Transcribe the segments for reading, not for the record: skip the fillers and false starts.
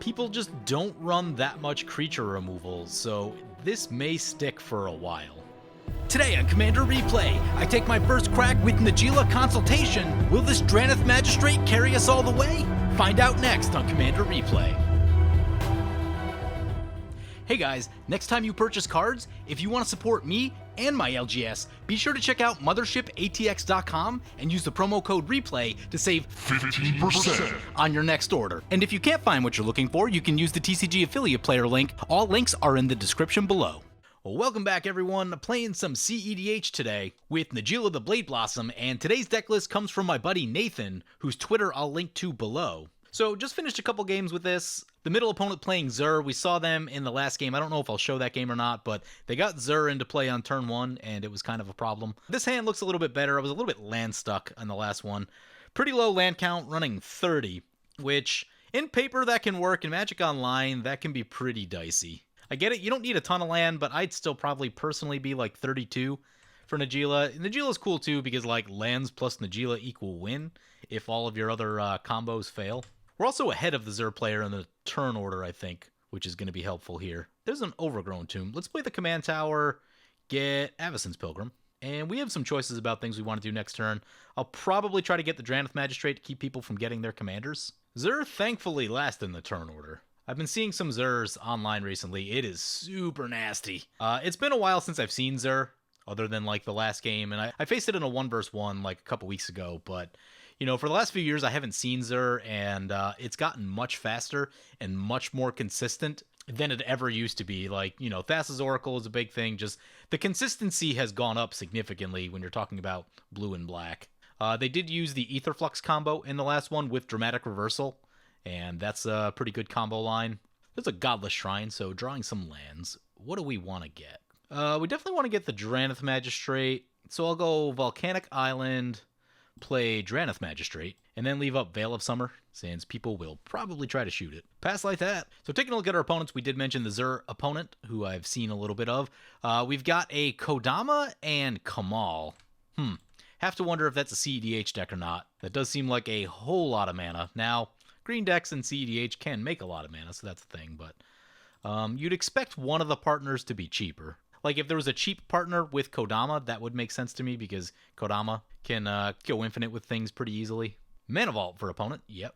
People just don't run that much creature removal, so this may stick for a while. Today on Commander Replay, I take my first crack with Najeela Consultation. Will this Drannith Magistrate carry us all the way? Find out next on Commander Replay. Hey guys, next time you purchase cards, if you want to support me and my LGS, be sure to check out mothershipatx.com and use the promo code REPLAY to save 15% on your next order. And if you can't find what you're looking for, you can use the TCG affiliate player link. All links are in the description below. Well, welcome back everyone, playing some CEDH today with Najeela the Blade Blossom, and today's deck list comes from my buddy Nathan, whose Twitter I'll link to below. So just finished a couple games with this. The middle opponent playing Zur, we saw them in the last game. I don't know if I'll show that game or not, but they got Zur into play on turn 1, and it was kind of a problem. This hand looks a little bit better. I was a little bit land stuck on the last one. Pretty low land count, running 30, which in paper that can work. In Magic Online, that can be pretty dicey. I get it, you don't need a ton of land, but I'd still probably personally be like 32 for Najeela. Najeela's cool too, because like lands plus Najeela equal win if all of your other combos fail. We're also ahead of the Zur player in the turn order, I think, which is going to be helpful here. There's an Overgrown Tomb. Let's play the Command Tower, get Avacyn's Pilgrim, and we have some choices about things we want to do next turn. I'll probably try to get the Drannith Magistrate to keep people from getting their commanders. Zur thankfully last in the turn order. I've been seeing some Zurs online recently. It is super nasty. It's been a while since I've seen Zur, other than like the last game, and I faced it in a 1v1 like a couple weeks ago, but you know, for the last few years, I haven't seen Zur, and it's gotten much faster and much more consistent than it ever used to be. Like, you know, Thassa's Oracle is a big thing. Just the consistency has gone up significantly when you're talking about blue and black. They did use the Aetherflux combo in the last one with Dramatic Reversal, and that's a pretty good combo line. There's a Godless Shrine, so drawing some lands. What do we want to get? We definitely want to get the Drannith Magistrate, so I'll go Volcanic Island, play Drannith Magistrate, and then leave up Veil of Summer, since people will probably try to shoot it. Pass like that. So taking a look at our opponents, we did mention the Zur opponent, who I've seen a little bit of. We've got a Kodama and Kamahl. Have to wonder if that's a CEDH deck or not. That does seem like a whole lot of mana. Now, green decks in CEDH can make a lot of mana, so that's the thing, but you'd expect one of the partners to be cheaper. Like, if there was a cheap partner with Kodama, that would make sense to me, because Kodama can go infinite with things pretty easily. Mana Vault for opponent, yep.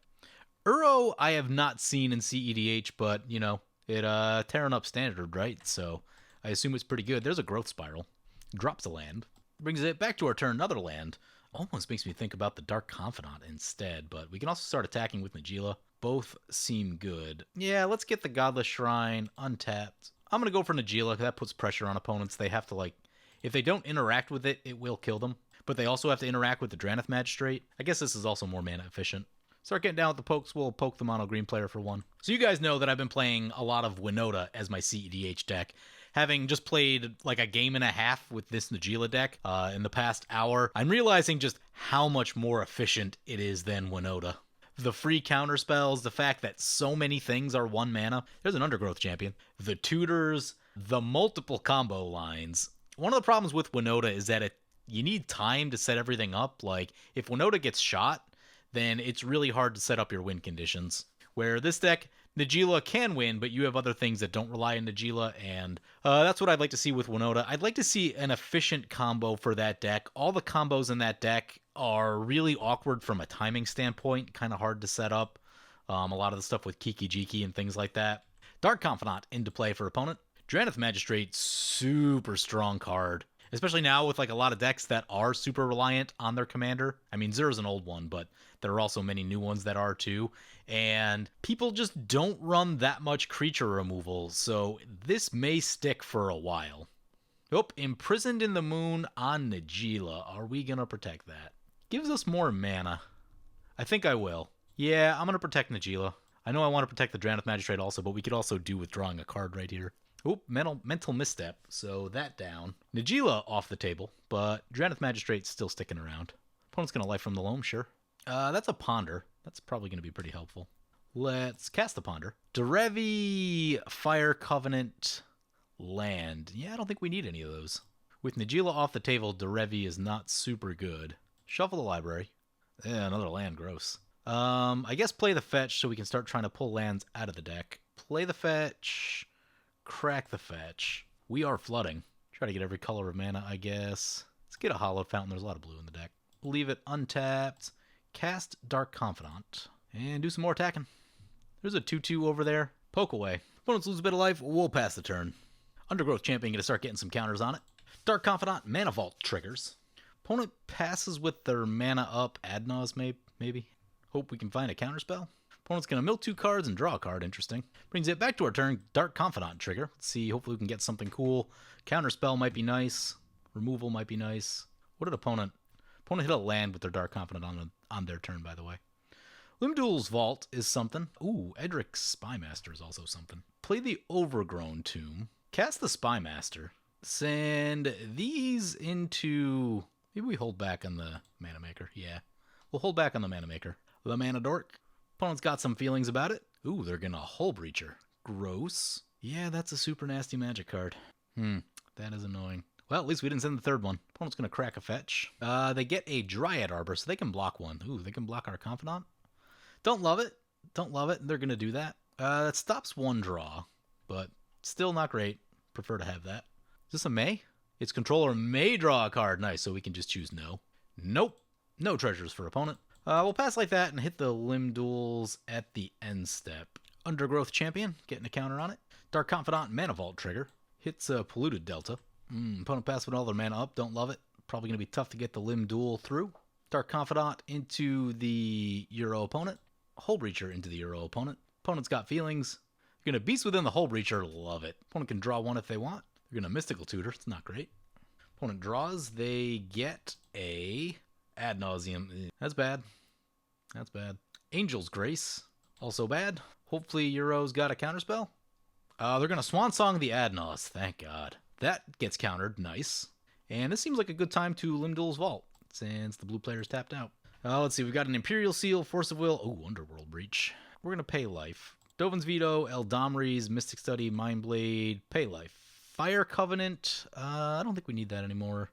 Uro, I have not seen in CEDH, but, you know, it tearing up standard, right? So I assume it's pretty good. There's a Growth Spiral. Drops a land. Brings it back to our turn, another land. Almost makes me think about the Dark Confidant instead, but we can also start attacking with Najeela. Both seem good. Yeah, let's get the Godless Shrine untapped. I'm going to go for Najeela. That puts pressure on opponents. They have to, like, if they don't interact with it, it will kill them. But they also have to interact with the Drannith Magistrate. I guess this is also more mana efficient. Start getting down with the pokes. We'll poke the mono green player for 1. So you guys know that I've been playing a lot of Winota as my CEDH deck. Having just played like a game and a half with this Najeela deck in the past hour, I'm realizing just how much more efficient it is than Winota. The free counter spells, the fact that so many things are 1 mana. There's an Undergrowth Champion. The tutors, the multiple combo lines. One of the problems with Winota is that you need time to set everything up. Like, if Winota gets shot, then it's really hard to set up your win conditions. Where this deck, Najeela can win, but you have other things that don't rely on Najeela, and that's what I'd like to see with Winota. I'd like to see an efficient combo for that deck. All the combos in that deck are really awkward from a timing standpoint, kind of hard to set up. A lot of the stuff with Kiki Jiki and things like that. Dark Confidant into play for opponent. Drannith Magistrate, super strong card. Especially now with like a lot of decks that are super reliant on their commander. I mean, Zur's an old one, but there are also many new ones that are too. And people just don't run that much creature removal, so this may stick for a while. Oh, Imprisoned in the Moon on Najeela. Are we going to protect that? Gives us more mana. I think I will. Yeah, I'm going to protect Najeela. I know I want to protect the Drannith Magistrate also, but we could also do withdrawing a card right here. Oop, mental misstep, so that down. Najeela off the table, but Drannith Magistrate's still sticking around. Opponent's going to Life from the Loam, sure. That's a Ponder. That's probably going to be pretty helpful. Let's cast the Ponder. Derevi, Fire Covenant, Land. Yeah, I don't think we need any of those. With Najeela off the table, Derevi is not super good. Shuffle the library. Yeah, another land, gross. I guess play the fetch so we can start trying to pull lands out of the deck. Play the fetch. Crack the fetch. We are flooding. Try to get every color of mana, I guess. Let's get a hollow fountain. There's a lot of blue in the deck. Leave it untapped. Cast Dark Confidant. And do some more attacking. There's a 2-2 over there. Poke away. Opponents lose a bit of life. We'll pass the turn. Undergrowth Champion going to start getting some counters on it. Dark Confidant, Mana Vault triggers. Opponent passes with their mana up. Adnos, maybe. Hope we can find a counterspell. Opponent's going to mill 2 cards and draw a card. Interesting. Brings it back to our turn. Dark Confidant trigger. Let's see. Hopefully we can get something cool. Counterspell might be nice. Removal might be nice. What did opponent... Opponent hit a land with their Dark Confidant on their turn, by the way. Limdul's Vault is something. Ooh, Edric's Spymaster is also something. Play the Overgrown Tomb. Cast the Spymaster. Send these into... Maybe we hold back on the Mana Maker. Yeah. We'll hold back on the Mana Maker. The Mana Dork. Opponent's got some feelings about it. Ooh, they're gonna Hull Breacher. Gross. Yeah, that's a super nasty magic card. That is annoying. Well, at least we didn't send the third one. Opponent's gonna crack a fetch. They get a Dryad Arbor, so they can block one. Ooh, they can block our Confidant. Don't love it. Don't love it. They're gonna do that. That stops one draw, but still not great. Prefer to have that. Is this a May? Its controller may draw a card. Nice, so we can just choose no. Nope. No treasures for opponent. We'll pass like that and hit the Limduls at the end step. Undergrowth Champion, getting a counter on it. Dark Confidant, Mana Vault trigger. Hits a Polluted Delta. Opponent pass with all their mana up. Don't love it. Probably going to be tough to get the Limdul through. Dark Confidant into the Euro opponent. Hull Breacher into the Euro opponent. Opponent's got feelings. You're going to Beast Within the Hull Breacher. Love it. Opponent can draw one if they want. They're going to Mystical Tutor. It's not great. Opponent draws. They get a Ad Nauseam. That's bad. That's bad. Angel's Grace. Also bad. Hopefully Euro's got a counterspell. They're going to Swan Song the Adnos. Thank God. That gets countered. Nice. And this seems like a good time to Limdul's Vault, since the blue player's tapped out. Let's see. We've got an Imperial Seal, Force of Will. Oh, Underworld Breach. We're going to pay life. Dovin's Veto, Eldamri's, Mystic Study, Mindblade, pay life. Fire Covenant. I don't think we need that anymore.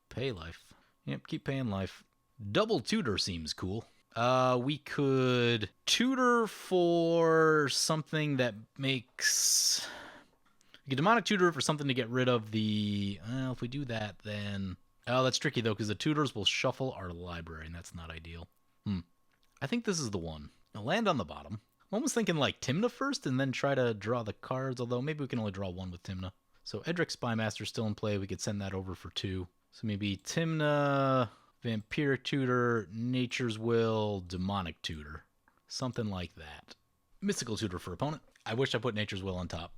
Pay life. Yep, keep paying life. Double Tutor seems cool. We could tutor for something that makes... We could Demonic Tutor for something to get rid of the... Well, if we do that, then... Oh, that's tricky, though, because the tutors will shuffle our library, and that's not ideal. I think this is the one. I'll land on the bottom. I'm almost thinking, like, Tymna first, and then try to draw the cards, although maybe we can only draw one with Tymna. So Edric's Spymaster's still in play. We could send that over for 2. So maybe Tymna... Vampiric Tutor, Nature's Will, Demonic Tutor. Something like that. Mystical Tutor for opponent. I wish I put Nature's Will on top.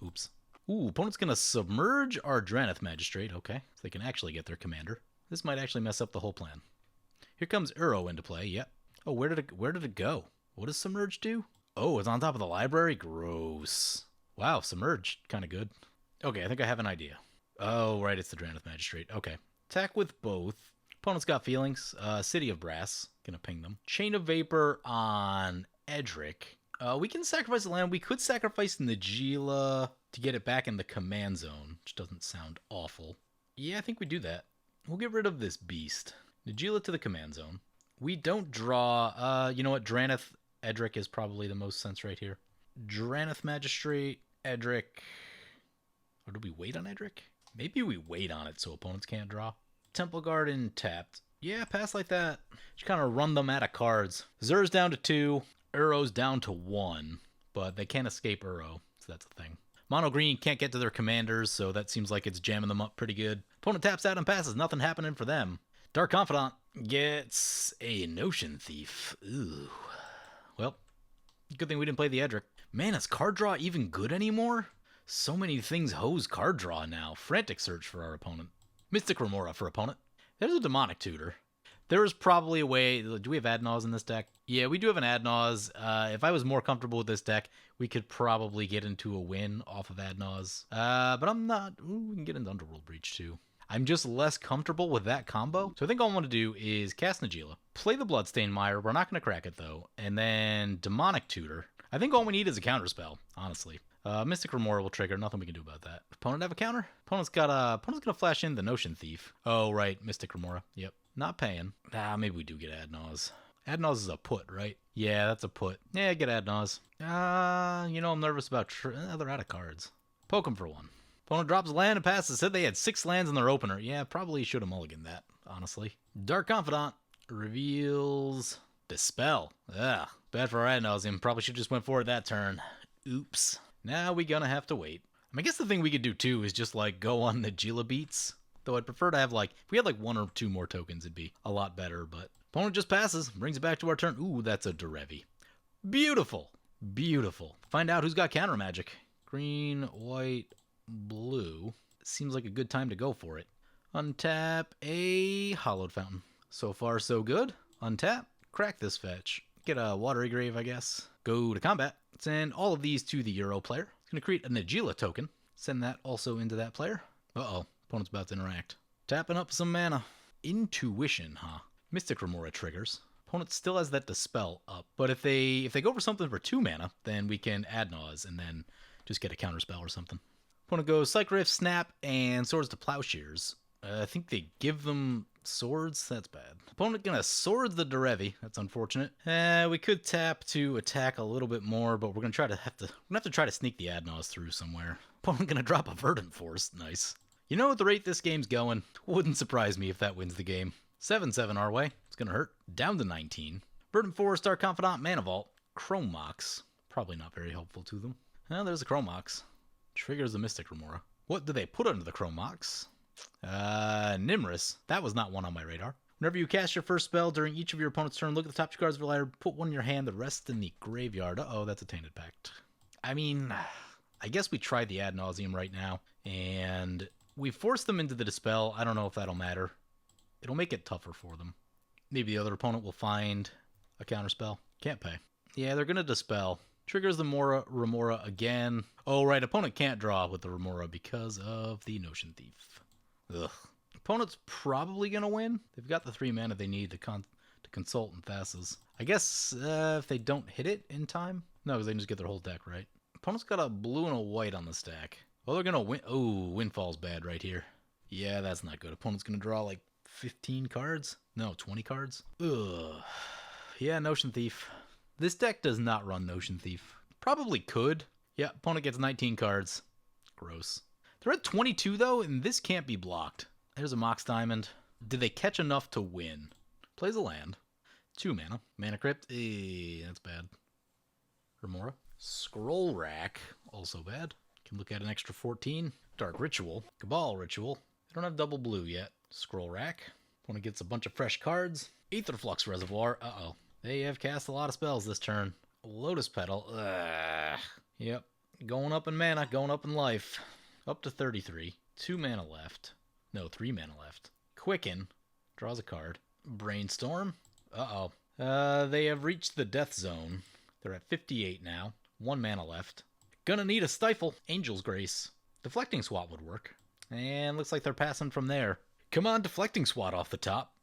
Oops. Ooh, opponent's going to submerge our Draneth Magistrate. Okay, so they can actually get their commander. This might actually mess up the whole plan. Here comes Uro into play. Yep. Oh, where did it go? What does Submerge do? Oh, it's on top of the library? Gross. Wow, Submerge. Kind of good. Okay, I think I have an idea. Oh, right, it's the Draneth Magistrate. Okay. Attack with both. Opponent's got feelings. City of Brass. Gonna ping them. Chain of Vapor on Edric. We can sacrifice the land. We could sacrifice Najeela to get it back in the command zone, which doesn't sound awful. Yeah, I think we do that. We'll get rid of this beast. Najeela to the command zone. We don't draw... you know what? Draneth Edric is probably the most sense right here. Draneth Magistrate, Edric... Or do we wait on Edric? Maybe we wait on it so opponents can't draw. Temple Garden tapped. Yeah, pass like that. Just kind of run them out of cards. Zur's down to 2. Uro's down to 1. But they can't escape Uro, so that's the thing. Mono Green can't get to their commanders, so that seems like it's jamming them up pretty good. Opponent taps out and passes. Nothing happening for them. Dark Confidant gets a Notion Thief. Ooh. Well, good thing we didn't play the Edric. Man, is card draw even good anymore? So many things hose card draw now. Frantic Search for our opponent. Mystic Remora for opponent. There's a Demonic Tutor. There is probably a way... Do we have Adnaz in this deck? Yeah, we do have an Adnaz. If I was more comfortable with this deck, we could probably get into a win off of Adnaz. But I'm not... Ooh, we can get into Underworld Breach, too. I'm just less comfortable with that combo. So I think all I want to do is cast Najeela. Play the Bloodstained Mire. We're not going to crack it, though. And then Demonic Tutor. I think all we need is a counterspell, honestly. Mystic Remora will trigger. Nothing we can do about that. Opponent have a counter? Opponent's gonna flash in the Notion Thief. Oh, right. Mystic Remora. Yep. Not paying. Maybe we do get Adnaz. Adnaz is a put, right? Yeah, that's a put. Yeah, get Adnaz. You know, I'm nervous about... they're out of cards. Poke him for one. Opponent drops a land and passes. Said they had 6 lands in their opener. Yeah, probably should have mulliganed that, honestly. Dark Confidant reveals Dispel. Ugh, bad for our ad nauseum. Probably should just went for it that turn. Oops. Now we gonna have to wait. I guess the thing we could do too is just like go on Najeela beats. Though I'd prefer to have like, if we had like 1 or 2 more tokens, it'd be a lot better. But opponent just passes, brings it back to our turn. Ooh, that's a Derevi. Beautiful. Beautiful. Find out who's got counter magic. Green, white, blue. Seems like a good time to go for it. Untap a Hollowed Fountain. So far, so good. Untap. Crack this fetch. Get a Watery Grave, I guess. Go to combat. Send all of these to the Euro player. It's going to create a Najeela token. Send that also into that player. Uh-oh. Opponent's about to interact. Tapping up some mana. Intuition, huh? Mystic Remora triggers. Opponent still has that Dispel up. But if they go for something for 2 mana, then we can add Naws and then just get a counterspell or something. Opponent goes Psych Rift, Snap, and Swords to Plowshares. I think they give them swords. That's bad. Opponent gonna sword the Derevi. That's unfortunate. We could tap to attack a little bit more, but we're gonna have to try to sneak the Adnaz through somewhere. Opponent gonna drop a Verdant Force. Nice. You know, at the rate this game's going, wouldn't surprise me if that wins the game. 7-7 our way. It's gonna hurt. Down to 19. Verdant Force, Dark Confidant, Mana Vault, Chrome Mox. Probably not very helpful to them. Well, there's a Chrome Mox. Triggers the Mystic Remora. What do they put under the Chrome Mox? Nimrus. That was not one on my radar. Whenever you cast your first spell during each of your opponent's turn, look at the top 2 cards of your library, put 1 in your hand, the rest in the graveyard. Uh-oh, that's a Tainted Pact. I mean, I guess we tried the Ad Nauseam right now, and we forced them into the Dispel. I don't know if that'll matter. It'll make it tougher for them. Maybe the other opponent will find a counterspell. Can't pay. Yeah, they're going to Dispel. Triggers the Remora again. Oh, right, opponent can't draw with the Remora because of the Notion Thief. Ugh. Opponent's probably going to win. They've got the 3 mana they need to consult and Thassa's. I guess if they don't hit it in time. No, because they can just get their whole deck right. Opponent's got a blue and a white on the stack. Oh, they're going to win. Oh, Windfall's bad right here. Yeah, that's not good. Opponent's going to draw like 15 cards? No, 20 cards? Ugh. Yeah, Notion Thief. This deck does not run Notion Thief. Probably could. Yeah, opponent gets 19 cards. Gross. They're at 22, though, and this can't be blocked. There's a Mox Diamond. Did they catch enough to win? Plays a land. 2 mana. Mana Crypt. That's bad. Remora. Scroll Rack. Also bad. Can look at an extra 14. Dark Ritual. Cabal Ritual. They don't have double blue yet. Scroll Rack. Opponent gets a bunch of fresh cards. Aetherflux Reservoir. Uh-oh. They have cast a lot of spells this turn. Lotus Petal. Ugh. Yep. Going up in mana. Going up in life. Up to 33. 2 mana left. No, 3 mana left. Quicken. Draws a card. Brainstorm. Uh-oh. They have reached the death zone. They're at 58 now. 1 mana left. Gonna need a Stifle. Angel's Grace. Deflecting Swat would work. And looks like they're passing from there. Come on, Deflecting Swat off the top.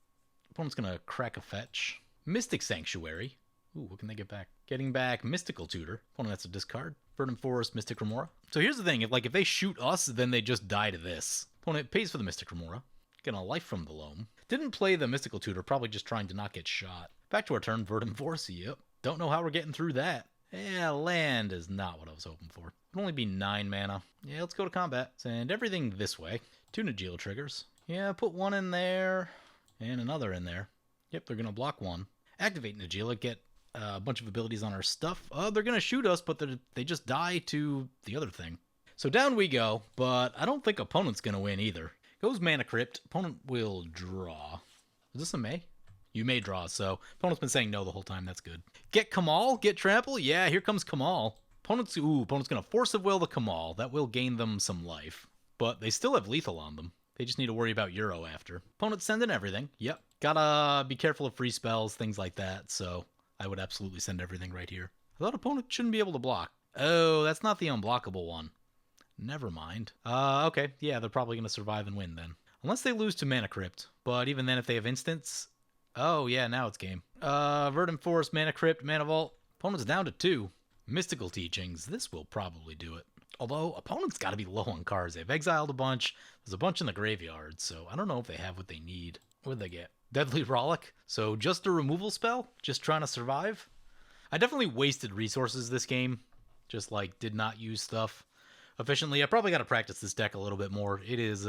Opponent's gonna crack a fetch. Mystic Sanctuary. Ooh, what can they get back? Getting back Mystical Tutor. Opponent has to discard. Verdant Forest, Mystic Remora. So here's the thing. If they shoot us, then they just die to this. Opponent pays for the Mystic Remora. Getting a life from the loam. Didn't play the Mystical Tutor, probably just trying to not get shot. Back to our turn, Verdant Forest. Yep. Don't know how we're getting through that. Yeah, land is not what I was hoping for. It'll only be 9 mana. Yeah, let's go to combat. Send everything this way. 2 Najeela triggers. Yeah, put 1 in there. And another in there. Yep, they're going to block 1. Activate Najeela, get a bunch of abilities on our stuff. They're going to shoot us, but they just die to the other thing. So down we go, but I don't think opponent's going to win either. Goes Mana Crypt. Opponent will draw. Is this a May? You may draw, so opponent's been saying no the whole time. That's good. Get Kamahl? Get Trample? Yeah, here comes Kamahl. Opponent's going to Force of Will the Kamahl. That will gain them some life. But they still have lethal on them. They just need to worry about Euro after. Opponent's sending everything. Yep. Gotta be careful of free spells, things like that, so I would absolutely send everything right here. I thought opponent shouldn't be able to block. Oh, that's not the unblockable one. Never mind. Okay. Yeah, they're probably going to survive and win then. Unless they lose to Mana Crypt. But even then, if they have instants... Oh, yeah, now it's game. Verdant Forest, Mana Crypt, Mana Vault. Opponent's down to 2. Mystical Teachings. This will probably do it. Although, opponent's got to be low on cards. They've exiled a bunch. There's a bunch in the graveyard, so I don't know if they have what they need. What did they get? Deadly Rollick. So just a removal spell? Just trying to survive? I definitely wasted resources this game. Just like did not use stuff efficiently. I probably got to practice this deck a little bit more. It is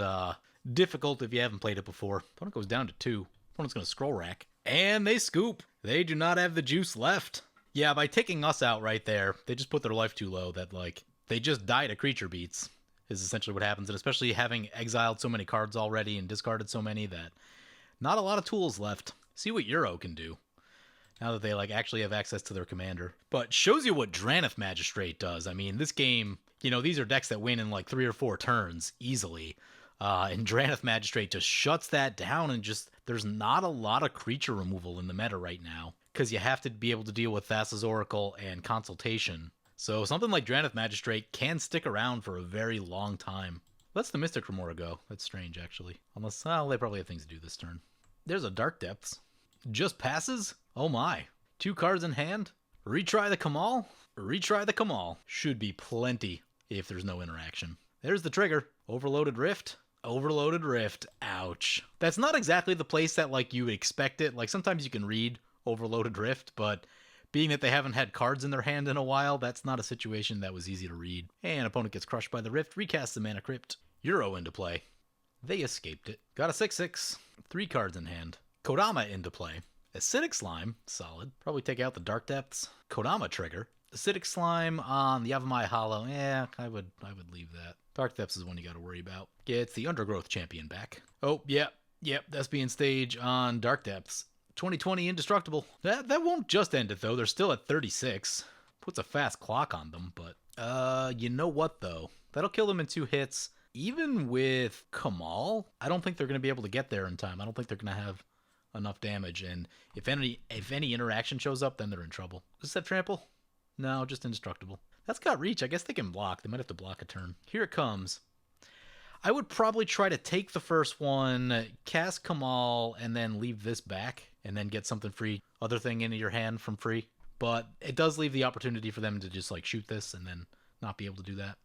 difficult if you haven't played it before. Opponent goes down to 2. Opponent's going to scroll rack. And they scoop. They do not have the juice left. Yeah, by taking us out right there, they just put their life too low that, like, they just die to creature beats is essentially what happens. And especially having exiled so many cards already and discarded so many that not a lot of tools left. See what Euro can do now that they, like, actually have access to their commander. But shows you what Drannith Magistrate does. I mean, this game, you know, these are decks that win in, like, 3 or 4 turns easily. And Drannith Magistrate just shuts that down and just, there's not a lot of creature removal in the meta right now. Because you have to be able to deal with Thassa's Oracle and Consultation. So something like Drannith Magistrate can stick around for a very long time. Let's the Mystic Remora go. That's strange, actually. Unless, well, they probably have things to do this turn. There's a Dark Depths. Just passes? Oh my. 2 cards in hand? Retry the Kamahl? Retry the Kamahl. Should be plenty if there's no interaction. There's the trigger. Overloaded Rift. Overloaded Rift. Ouch. That's not exactly the place that, like, you would expect it. Like, sometimes you can read Overloaded Rift, but being that they haven't had cards in their hand in a while, that's not a situation that was easy to read. And opponent gets crushed by the Rift, recasts the Mana Crypt. Euro into play. They escaped it. Got a 6/6. 3 cards in hand. Kodama into play. Acidic Slime, solid. Probably take out the Dark Depths. Kodama trigger. Acidic Slime on the Yavimaya Hollow. Yeah, I would leave that. Dark Depths is one you got to worry about. Gets the Undergrowth Champion back. Oh, yep, that's being stage on Dark Depths. 2020 indestructible. That won't just end it, though. They're still at 36. Puts a fast clock on them, but you know what, though? That'll kill them in 2 hits. Even with Kamahl, I don't think they're going to be able to get there in time. I don't think they're going to have enough damage, and if any interaction shows up, then they're in trouble. Does that trample? No, just indestructible. That's got reach. I guess they can block. They might have to block a turn. Here it comes. I would probably try to take the first one, cast Kamahl, and then leave this back, and then get something free, other thing into your hand from free. But it does leave the opportunity for them to just, like, shoot this and then not be able to do that.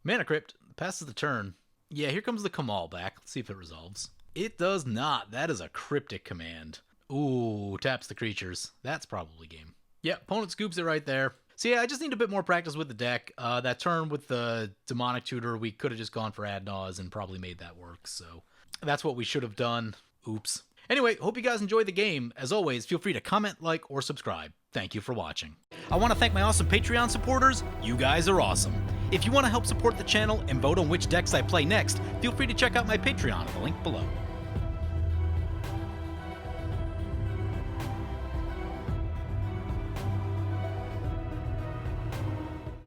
Mana Crypt passes the turn. Yeah, here comes the Kamahl back. Let's see if it resolves. It does not. That is a cryptic command. Ooh, taps the creatures. That's probably game. Yeah, opponent scoops it right there. So yeah, I just need a bit more practice with the deck. That turn with the Demonic Tutor, we could have just gone for Ad Naus and probably made that work. So that's what we should have done. Oops. Anyway, hope you guys enjoyed the game. As always, feel free to comment, like, or subscribe. Thank you for watching. I want to thank my awesome Patreon supporters. You guys are awesome. If you want to help support the channel and vote on which decks I play next, feel free to check out my Patreon at the link below.